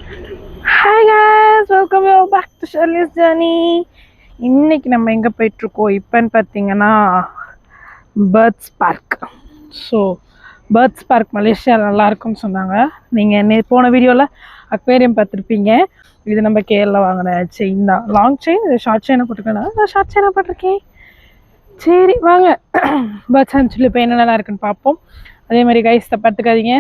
Hi guys, welcome you back to Shirley's journey. இன்னைக்கு நம்ம எங்கே போயிட்டுருக்கோம் இப்போன்னு பார்த்தீங்கன்னா birds park. So birds park மலேசியாவில் நல்லாயிருக்கும்னு சொன்னாங்க. நீங்கள் போன வீடியோவில் அக்வேரியம் பார்த்துருப்பீங்க. இது நம்ம கேரளா வாங்கின செயின் தான், லாங் செயின். இது ஷார்ட் செயினை போட்டிருக்கேன், நான் ஷார்ட் செயினை போட்டிருக்கேன். சரி வாங்க பேர்ட்ஸ் சான்ச்சுரியில் இப்போ என்னென்னலாம் இருக்குன்னு பார்ப்போம். அதே மாதிரி கைஸ் பார்த்துக்காதீங்க,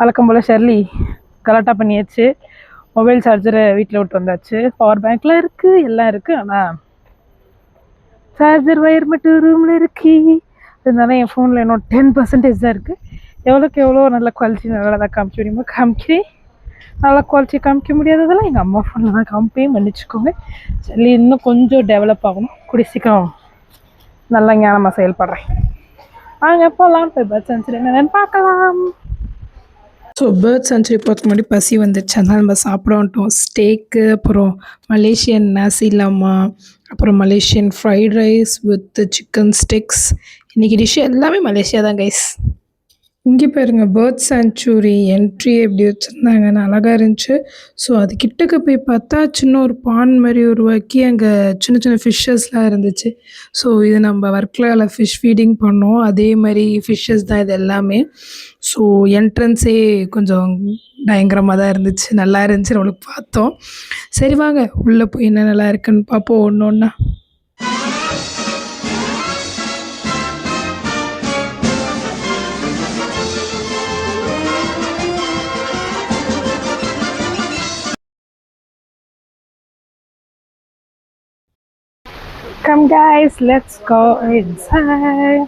வழக்கம் போல் ஷெர்லி கலாட்டா பண்ணியாச்சு. மொபைல் சார்ஜரை வீட்டில் விட்டு வந்தாச்சு, பவர் பேங்க்லாம் இருக்குது, எல்லாம் இருக்குது. ஆனால் சார்ஜர் வயர் மட்டும் ரூமில் இருக்கு. அதனால என் ஃபோனில் இன்னும் 10% தான் இருக்குது. எவ்வளோக்கு எவ்வளோ நல்ல குவாலிட்டி நல்லா தான் காமிக்க முடியுமோ காமிக்கிறேன். நல்லா குவாலிட்டி காமிக்க முடியாததெல்லாம் எங்கள் அம்மா ஃபோனில் தான் காமிப்பேன், மன்னிச்சுக்கோங்க. சரி, இன்னும் கொஞ்சம் டெவலப் ஆகணும், கூடிய சீக்கிரம் நல்லா ஞானமாக செயல்படுறேன். வாங்க போகலாம், போய் பேர்ட்ஸ் சான்ச்சுரி என்னென்னு பார்க்கலாம். ஸோ பேர்ட்ஸ் சான்ச்சுரி போகிறதுக்கு முன்னாடி பசி வந்துடுச்சு, அதனால் நம்ம சாப்பிட வந்துட்டோம். ஸ்டேக்கு, அப்புறம் மலேசியன் நாசி லம்மா, அப்புறம் Malaysian fried rice with chicken sticks. இன்றைக்கி டிஷ் எல்லாமே மலேசியா தான் கைஸ். இங்கே பாருங்க பேர்ட்ஸ் சான்ச்சுரி என்ட்ரி எப்படி வச்சுருந்தாங்க, அழகாக இருந்துச்சு. ஸோ அது கிட்டக்க போய் பார்த்தா சின்ன ஒரு பான் மாதிரி உருவாக்கி அங்கே சின்ன சின்ன ஃபிஷ்ஷஸ்லாம் இருந்துச்சு. ஸோ இது நம்ம ஒர்க்கில் ஃபிஷ் ஃபீடிங் பண்ணோம், அதே மாதிரி ஃபிஷ்ஷஸ் தான் இது எல்லாமே. ஸோ என்ட்ரன்ஸே கொஞ்சம் பயங்கரமாக தான் இருந்துச்சு, நல்லா இருந்துச்சு, நம்மளுக்கு பார்த்தோம். சரி வாங்க உள்ளே போய் என்ன நல்லா இருக்குன்னு பார்ப்போம் ஒன்று ஒன்றா. Come guys, let's go inside.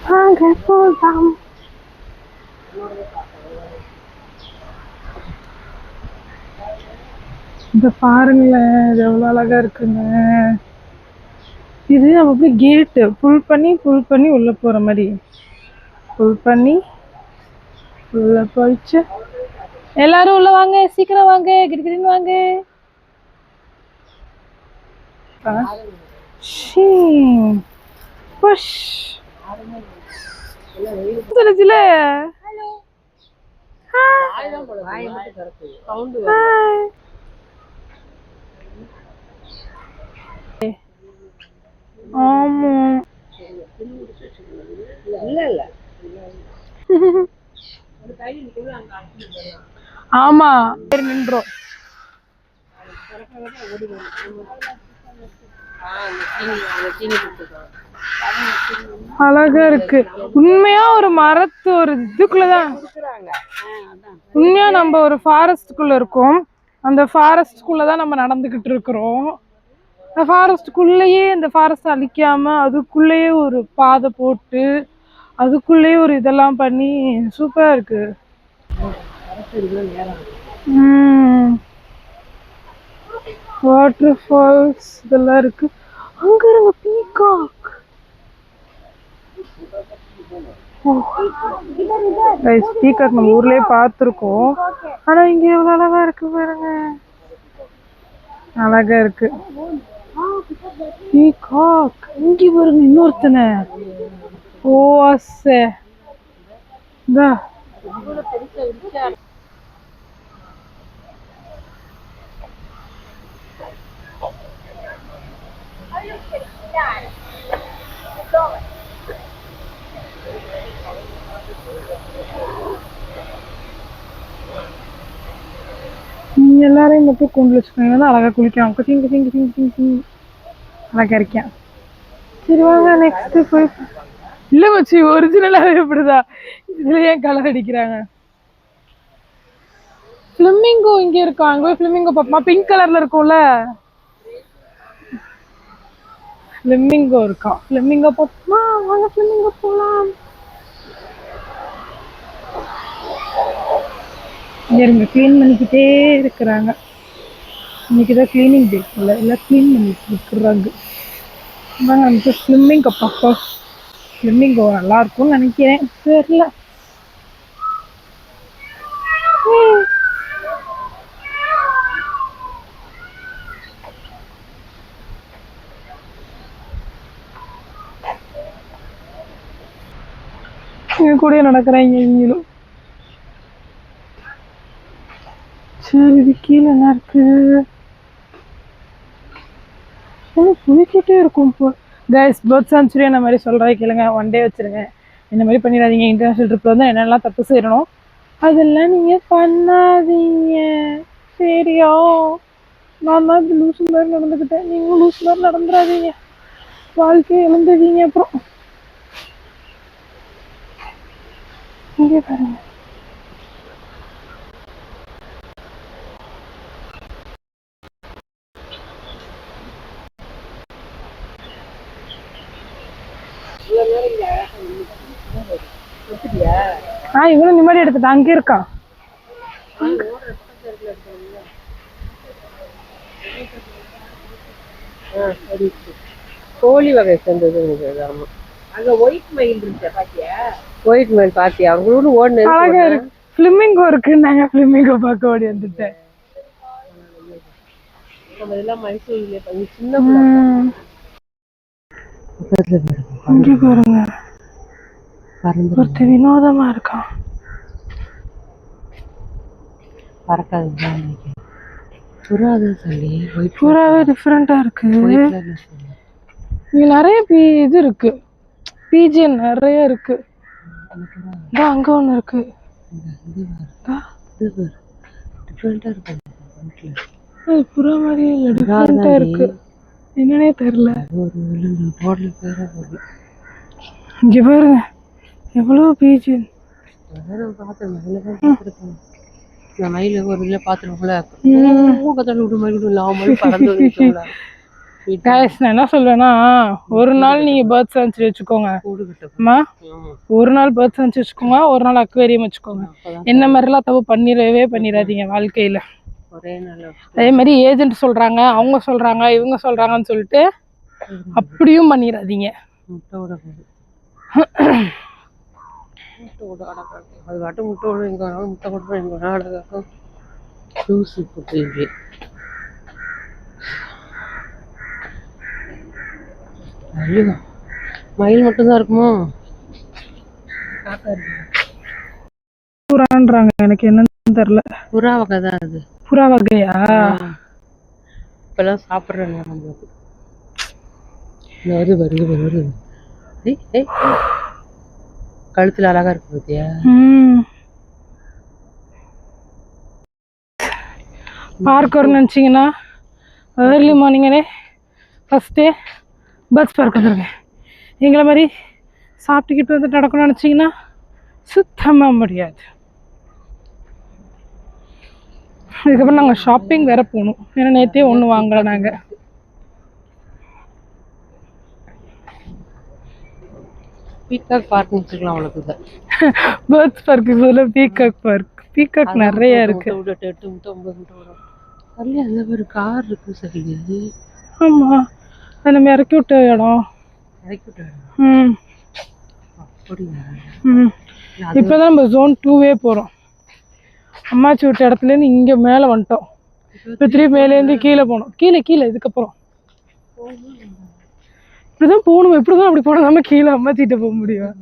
வாங்க போலாம். இந்த பாருங்களேன், இது எவ்வளோ அழகா இருக்குங்க. இது நம்ம அப்படியே கேட்டு புல் பண்ணி உள்ளே போகிற மாதிரி, புல் பண்ணி உள்ளே போயிடுச்சு. எல்லாரும் உள்ள வாங்க, சீக்கிரம் வாங்க, கிரின்னு வாங்க. புஷ் சொல்லுச்சுல. ஆமா ஆமா நின்றோம். அழகா இருக்கு உண்மையா. ஒரு மரத்து ஒரு இதுக்குள்ளதான், உண்மையா நம்ம ஒரு ஃபாரஸ்டுக்குள்ள இருக்கோம். அந்த ஃபாரஸ்டுக்குள்ளதான் நம்ம நடந்துகிட்டு இருக்கிறோம். அந்த ஃபாரஸ்டுக்குள்ளேயே, இந்த ஃபாரஸ்ட் அழிக்காம அதுக்குள்ளேயே ஒரு பாதை போட்டு அதுக்குள்ளேயே ஒரு இதெல்லாம் பண்ணி சூப்பரா இருக்கு. வாட்டர் ஃபால்ஸ் இதெல்லாம் இருக்கு. அங்க இருங்க பீகாக். பீகாக் நம்ம ஊர்லயே பார்த்துருக்கோம், ஆனா இங்க எவ்வளவு அழகா இருக்கு பாருங்க, அழகா இருக்கு பீகாக். இங்க பாருங்க இன்னொருத்தனை. ஓ ஆசை இந்தா. எல்லாரையும் மட்டும் கூண்டு வச்சுக்கோங்க, அழகா குளிக்கலாம். அழகா இருக்கேன். சரி வாங்க நெக்ஸ்ட் போய். இல்ல மச்சி, ஒரிஜினலாவே இப்படிதா. இதுல ஏன் கலர் அடிக்கிறாங்க? ஃபிளமிங்கோ இங்க இருக்கா, அங்க போய் ஃபிளமிங்கோ பாப்போமா? பிங்க் கலர்ல இருக்கும்ல, ஃபிளமிங்கோ இருக்கா. ஃபிளமிங்கோ பாப்போமா? வாங்க ஃபிளமிங்கோ போலாம். இருங்க, கிளீன் பண்ணிக்கிட்டே இருக்கிறாங்க. இன்னைக்குதான் கிளீனிங் டே போல, எல்லாம் கிளீன் பண்ணிட்டு இருக்கிறாங்க. வாங்க நமக்கு ஃபிளமிங்கோ பார்ப்போம். ஃபிளமிங்கோ நல்லா இருக்கும்னு நினைக்கிறேன், தெரியல. இங்க கூட நடக்கிறாங்க இவங்களும். சரி, இது கீழே என்ன இருக்கு? குளிக்கிட்டே இருக்கும் இப்போ. கைஸ், பேர்ட் சான்ச்சுரி அந்த மாதிரி சொல்கிறத கேளுங்க. ஒன் டே வச்சுருங்க. இந்த மாதிரி பண்ணிடாதீங்க. இன்டர்நேஷ்னல் ட்ரிப்பில் வந்து என்னென்னலாம் தப்பு செய்யணும் அதெல்லாம் நீங்கள் பண்ணாதீங்க. சரியா? நான் தான் இப்படி லூசு மாதிரி நடந்துக்கிட்டேன். நீங்களும் லூசு மாதிரி நடந்துடாதீங்க. வாழ்க்கையை இழந்துவீங்க அப்புறம். இங்கே பாருங்க. இவனும் நிம்மதி எடுத்துட்டு அங்கே இருக்கான். கோழி வகை சேர்ந்தது. அங்க ஒயிட் மயில் இருக்கு, பாத்தியா? ஒயிட் மயில் பாத்தியா? அவங்களும் ஓடுனது அழகா இருக்கு. ஃபிளமிங்கோ இருக்குன்னாங்க. ஃபிளமிங்கோ பார்க்க ஓடி வந்துட்டேன். நம்ம இதெல்லாம் மைசூர்ல பண்ணி சின்ன இங்க பாருங்க. ஒருத்தர் வினோதமா இருக்கான். பறக்காது புறாவே சொல்லி புறாவே டிஃப்ரெண்டா இருக்கு. இங்க நிறைய இது இருக்கு. பீஜன் நிறைய இருக்கு. அங்க ஒண்ணு இருக்கு. டிஃப்ரெண்டா இருக்கு. அது புறா மாதிரி இல்ல, டிஃப்ரெண்டா இருக்கு. என்னன்னே தெரியல. இங்க பாருங்க எவ்வளவு பீஜன். மயில் ஒரு இதுல பாத்துருக்கோம்ல, நான் என்ன சொல்வேன்னா, ஒரு நாள் நீங்க பேர்ட் சான்ச்சுரி வச்சுக்கோங்க. ஒரு நாள் பேர்ட் சான்ச்சுரி வச்சுக்கோங்க, ஒரு நாள் அக்வேரியம் வச்சுக்கோங்க. என்ன மாதிரிலாம் தப்பு பண்ணிடாதீங்க வாழ்க்கையில. அதே மாதிரி ஏஜென்ட் சொல்றாங்க, அவங்க சொல்றாங்க, இவங்க சொல்றாங்கன்னு சொல்லிட்டு அப்படியும் பண்ணிடாதீங்க. அது வாட்டு முட்டை விடும், எங்க வேணாலும் முட்டை கொடுப்போம், எங்க வேணாலும் அழகாக்கும். லூசு போட்டு ஐயோ, மயில் மட்டும்தான் இருக்குமோ? புறான்றாங்க, எனக்கு என்னன்னு தெரியல. புறா வகை தான் அது. புறா வகையா? இப்பெல்லாம் சாப்பிட்ற நேரம் வருது வருது வருது. கழுத்துல அழகா இருக்கு பாத்தியா? பார்க் வரணும்னு நினச்சிங்கன்னா ஏர்லி மார்னிங்கே ஃபஸ்ட்டே பேர்ட்ஸ் பார்க் வந்துருங்க. எங்களை மாதிரி சாப்பிட்டுக்கிட்டு வந்து நடக்கணும்னு நினச்சிங்கன்னா சுத்தமாக முடியாது. இதுக்கப்புறம் நாங்கள் ஷாப்பிங் வேற போகணும். ஏன்னா நேற்றே ஒன்று வாங்கலை நாங்கள். பீகாக் பார்க் வச்சுக்கலாம் அவ்வளோக்கு. பேர்ட்ஸ் பார்க்கு பதில் பீகாக் பார்க். பீகாக் நிறைய இருக்கு. 8 முட்டை 9 முட்டை வரும். அதுலேயே அந்த மாதிரி கார் இருக்கு. சரி, ஆமாம், அது நம்ம இறக்கி விட்ட இடம். இப்போதான் நம்ம ஜோன் 2வே போகிறோம். அம்மாச்சி விட்ட இடத்துலேருந்து இங்கே மேலே வந்துட்டோம். இப்போ 3 மேலேருந்து கீழே போகணும். கீழே இதுக்கப்புறம் இப்படிதான் போகணும். எப்படிதான் அப்படி போனால் நம்ம கீழே அம்மாச்சிட்ட போக முடியும்.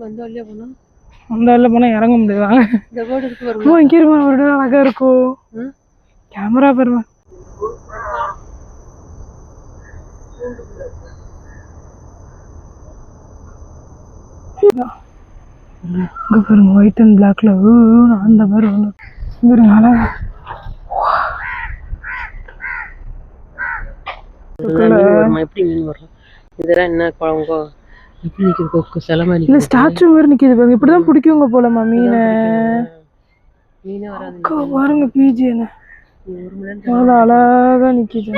அந்த வழியில் போனால் இறங்க முடியாது. இங்கே இருமா, ஒரு இடம் அழகாக இருக்கும். கேமரா பாருங்க. இங்கே பாருங்க, ஒயிட் அண்ட் பிளாக்ல அந்த மாதிரி ஒன்று பாருங்க, அழகா. எப்படி மீன் வரும்? இதெல்லாம் என்ன குழம்போ எப்படி நிற்கிது? கொக்கு சில மாதிரி இல்லை, ஸ்டாச்சு மாதிரி நிற்கிது பாருங்க. இப்படி தான் பிடிக்குங்க போலம்மா மீனை. மீனே வராது பாருங்க பீஜின்னு அவ்வளோ அழகாக நிற்கிது.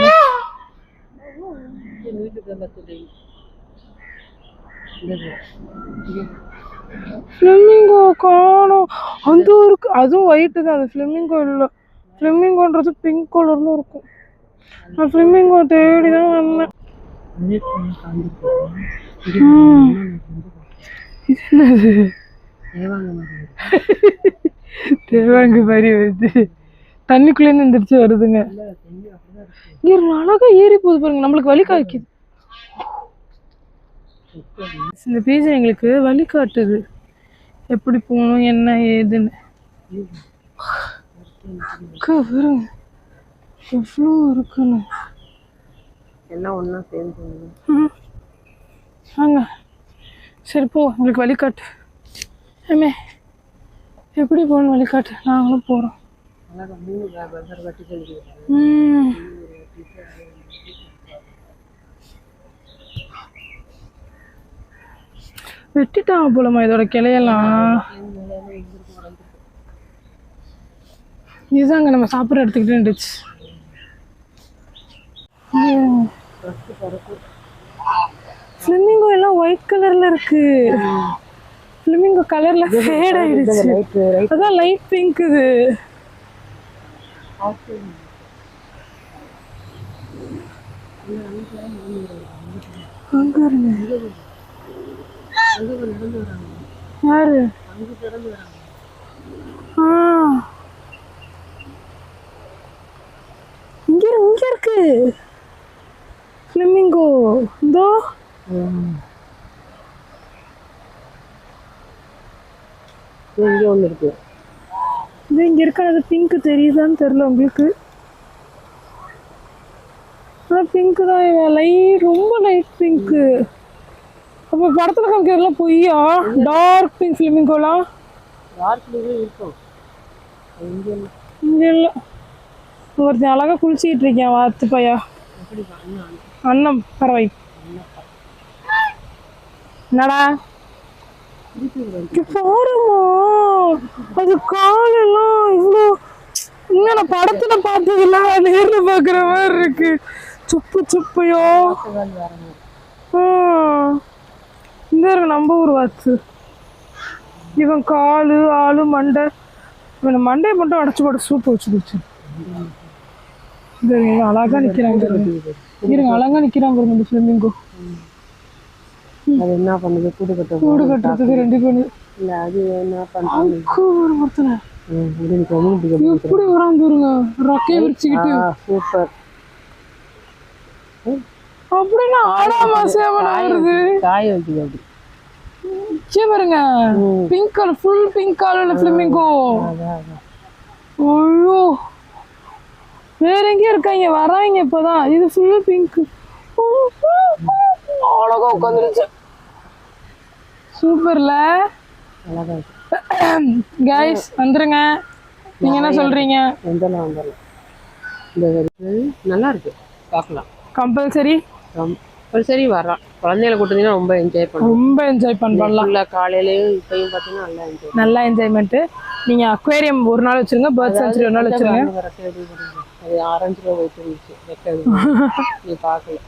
ஃப்ளெமிங்கோ காணோம். அந்த இருக்கு, அதுவும் ஒயிட்டு தான். அது ஃப்ளெமிங்கோ இல்லை. ஃப்ளெமிங்கோன்றது பிங்க் கலரில் இருக்கும். நான் ஃப்ளெமிங்கோ தேடி தான் வந்தேன். தேவாங்க மாதிரி வருது. தண்ணிக்குள்ளேருந்து எந்திரிச்சு வருதுங்க. இங்கே அழகா ஏறி போகுது பாருங்க. நம்மளுக்கு வலி காய்க்குது. இந்த பேஜ் எங்களுக்கு வழிகாட்டுது எப்படி போகணும் என்ன ஏதுன்னு. பாருங்க எவ்வளோ இருக்குன்னு எல்லாம் ஒன்றா சேர்ந்து. வாங்க சரி போ உங்களுக்கு வழிகாட்டு. ஏமே எப்படி போகணும் வழிகாட்டு, நாங்களும் போகிறோம். வெட்டிட்டாங்க போலமா இதோட கிளையெல்லாம். இதுதாங்க நம்ம சாப்பிட்ற இடத்துக்கிட்டே இருந்துச்சு. ஃப்ளமிங்கோ எல்லாம் ஒயிட் கலர்ல இருக்கு. ஃப்ளமிங்கோ கலர்ல ஃபேட் ஆயிடுச்சு. அதான் லைட் பிங்க். இது அங்க இருங்க. யாரு? இங்க இருக்கு ஃப்ளமிங்கோ. இதோ இங்கே ஒன்று இருக்கு. இது இங்க இருக்கிறது பிங்க் தெரியுதான்னு தெரியல உங்களுக்கு. பிங்க் தான் லைட், ரொம்ப லைட் பிங்க். அப்போ படத்துல காமிக்கிறதுலாம் பொய்யா? டார்க் பிங்க் ஃப்ளமிங்கோலாம் இருக்கும். இங்க இல்லை. ஒருத்தன் அழகா குளிச்சுக்கிட்டு இருக்கேன் வாத்து பையா. அண்ணம் பறவை. என்னடா பாருமா அது காலெல்லாம் இவ்வளோ. இன்னும் நான் படத்துல பார்த்ததுல நேர்ல பாக்குற மாதிரி இருக்கு. சுப்பு சுப்பையோ. இந்த நம்ம ஊர் வாத்து. இவன் காலு ஆளு மண்டை. இவன் மண்டையை மட்டும் அடைச்சு போட்டு சூப்பு வச்சு குடிச்சு. அழகா நிக்கிறாங்க. இருங்க அழகா நிக்கிறாங்க இந்த ஃப்ளமிங்கோ. அது என்ன பண்ணுது? கூடு கட்டுறதுக்கு ரெண்டு பேரு. இல்ல அது என்ன பண்ணுறாங்க? எப்படி வராங்க பாருங்க ரொக்கையை விரிச்சுக்கிட்டு. சூப்பர். அப்படின்னா ஆடாமா சேவனா வருது. காய வைக்குது அப்படி. பாருங்க பிங்க் கலர், ஃபுல் பிங்க் கலர்ல ஃப்ளமிங்கோ. ஐயோ வேற எங்கேயும் இருக்காங்க வராங்க இப்பதான். இது ஃபுல் பிங்க். அழகா உட்காந்துருச்சு. சூப்பர்ல. கைஸ் வந்துருங்க. நீங்க என்ன சொல்றீங்க? நல்லா இருக்கு, பார்க்கலாம். கம்பல்சரி கம்பல்சரி வரலாம். குழந்தைகளை கூட்டிங்கன்னா ரொம்ப என்ஜாய் பண்ணலாம். ரொம்ப என்ஜாய் பண்ணலாம். காலையிலயும் இப்பயும் பார்த்தீங்கன்னா நல்லா என்ஜாய், நல்லா என்ஜாய்மெண்ட். நீங்க அக்வேரியம் ஒரு நாள் வச்சிருங்க, பேர்ட் சென்சுரி ஒரு நாள் வச்சிருங்க. அது ஆரஞ்சு ரூபா போயிட்டு இருந்துச்சு. நீ பார்க்கல?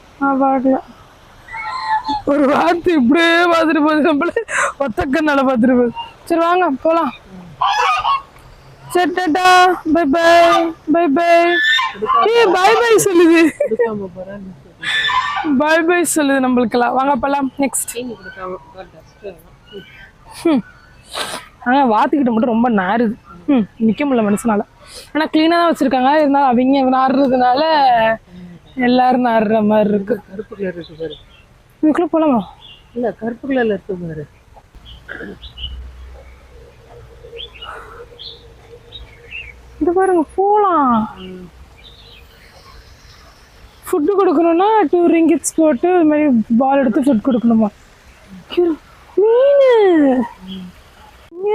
பார்க்கல. ஒரு வாத்து இப்படியே பார்த்துட்டு போகுது. நம்மள ஒத்தக்கண்ணால பார்த்துட்டு போகுது. சரி வாங்க போலாம். சரி tata bye bye. Bye bye. Bye bye சொல்லுது. பை பை சொல்லுது நம்மளுக்கெல்லாம். வாங்க போலாம். நெக்ஸ்ட். ஆனால் வாத்துக்கிட்ட மட்டும் ரொம்ப நாருது. நிற்க முடியல மனுஷனால. ஆனால் க்ளீனாக தான் வச்சுருக்காங்க. இருந்தாலும் அவங்க நாடுறதுனால எல்லாரும் நாடுற மாதிரி இருக்கு. கருப்பு கலர் இருக்கு பாரு. இதுக்குள்ள போலாமா? இல்லை கருப்பு கலர்ல இருக்கு பாரு. இது பாருங்க போலாம். ஃபுட்டு கொடுக்கணும்னா 2 ringgits போட்டு இது மாதிரி பால் எடுத்து ஃபுட் கொடுக்கணுமா? மீன்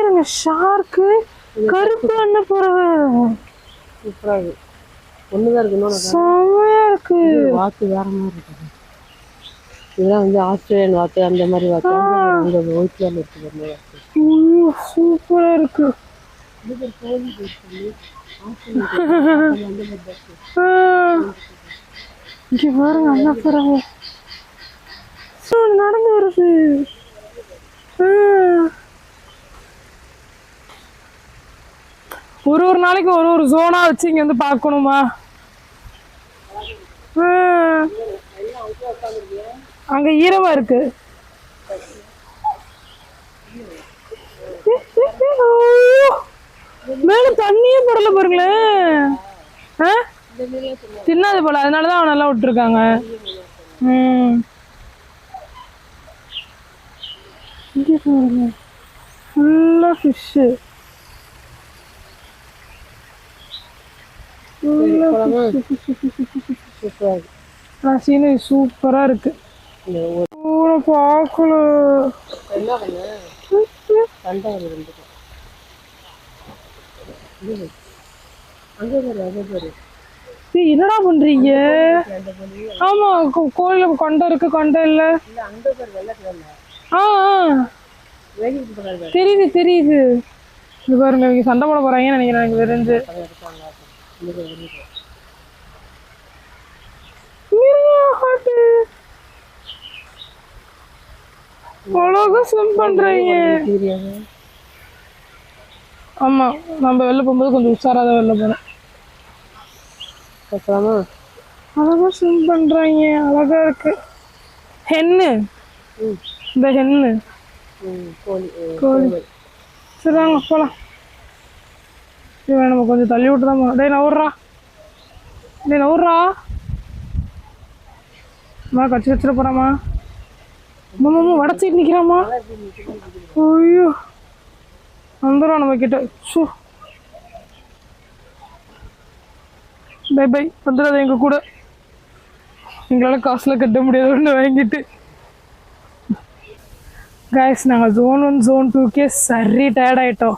இருங்க. ஷார்க்கு, கருப்பு அண்ணன் பறவை. சூப்பரா இருக்கு. ஒண்ணுதான் இருக்கு. செமையா இருக்கு. வாத்து வேற மாதிரி இருக்கு. இதெல்லாம் வந்து ஆஸ்திரேலியன் வாத்து, அந்த மாதிரி வாத்து. அந்த ஒயிட் கலர்ல இருக்கு பாருங்க. சூப்பரா இருக்கு. இங்க பாருங்க அண்ணா பறவை நடந்து வருது. ஒரு நாளைக்கு ஒரு ஜோனா வச்சு இங்க வந்து பார்க்கணுமா? அங்க ஈரமா இருக்கு. மேல தண்ணியே படல பாருங்களேன். தின்னாது போல, அதனாலதான் அவன் நல்லா விட்டுருக்காங்க. இங்கே பாருங்க ஃபுல்லாக ஃபிஷ்ஷு. சீனரி சூப்பராக இருக்கு. பார்க்கல என்னடா பண்றீங்க? ஆமா கோயில கொண்டை இருக்கு, கொண்டை இல்ல. தெரியுது தெரியுது. இது பாருங்க இவங்க சண்டை போட போறாங்கன்னு நினைக்கிறேன் எனக்கு தெரிஞ்சு. அழகா ஸ்விம் பண்றீங்க. ஆமா நம்ம வெளில போகும்போது கொஞ்சம் உஷாராதான் வெளில போனோம். அழகா ஸ்விம் பண்றாங்க, அழகா இருக்கு. ஹென்னு, இந்த ஹென்னு கோழி. சரி வாங்க போலாம். நம்ம கொஞ்சம் தள்ளி விட்டு தான் போகணும். டேய் நவுறா, டேய் நவுறா. அம்மா கச்சி வச்சிட போறாமா? அம்மா வடச்சிட்டு நிக்கிறாமா? ஐயோ வந்துடும் நம்ம கிட்ட. ஷூ பை பை, வந்துடாது எங்க கூட. எங்களால் காசில் கட்ட முடியாது ஒன்று வாங்கிட்டு. கைஸ் நாங்கள் ஜோன் 1 ஜோன் 2கே சரி டயர்ட் ஆகிட்டோம்.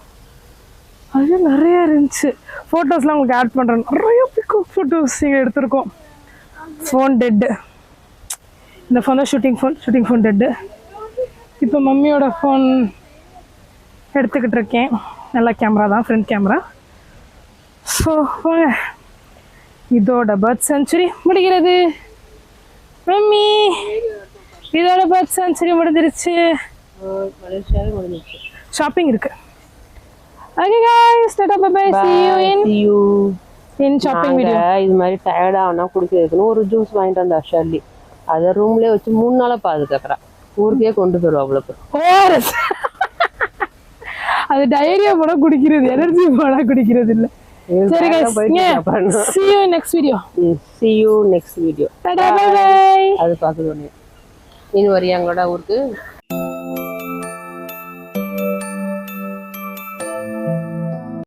அது நிறையா இருந்துச்சு. ஃபோட்டோஸ்லாம் உங்களுக்கு ஆட் பண்ணுறேன். நிறைய பிக்கப் ஃபோட்டோஸ் நீங்கள் எடுத்திருக்கோம். ஃபோன் டெட்டு, இந்த ஃபோன் தான் ஷூட்டிங் ஃபோன் டெட்டு. இப்போ மம்மியோட ஃபோன் எடுத்துக்கிட்டு இருக்கேன். நல்ல கேமரா தான், ஃப்ரண்ட் கேமரா. ஸோ வாங்க, இதோட பர்த் செஞ்சுரி முடிகிறது. மம்மி இதோட பர்த் செஞ்சுரி முடிஞ்சிருச்சு. ஷாப்பிங் இருக்கு. Okay guys, tata bye bye, see you in shopping video. இது மாதிரி டயர்ட் ஆனா குடிக்கிறதுக்கு ஒரு ஜூஸ் வாங்கிட்டு வந்தா ஷர்லி. அத ரூம்லயே வச்சு 3 நாளா பாதுகாக்கறா. ஊருக்கே கொண்டு போறோம் அவ்வளவு. ஓரஸ் அது டயரியா போட குடிக்கிறது, எனர்ஜி போட குடிக்கிறது இல்ல. சரி guys, see you next video. Tata bye bye. அது பாக்குறோம். நீ வரியாங்களோட ஊருக்கு?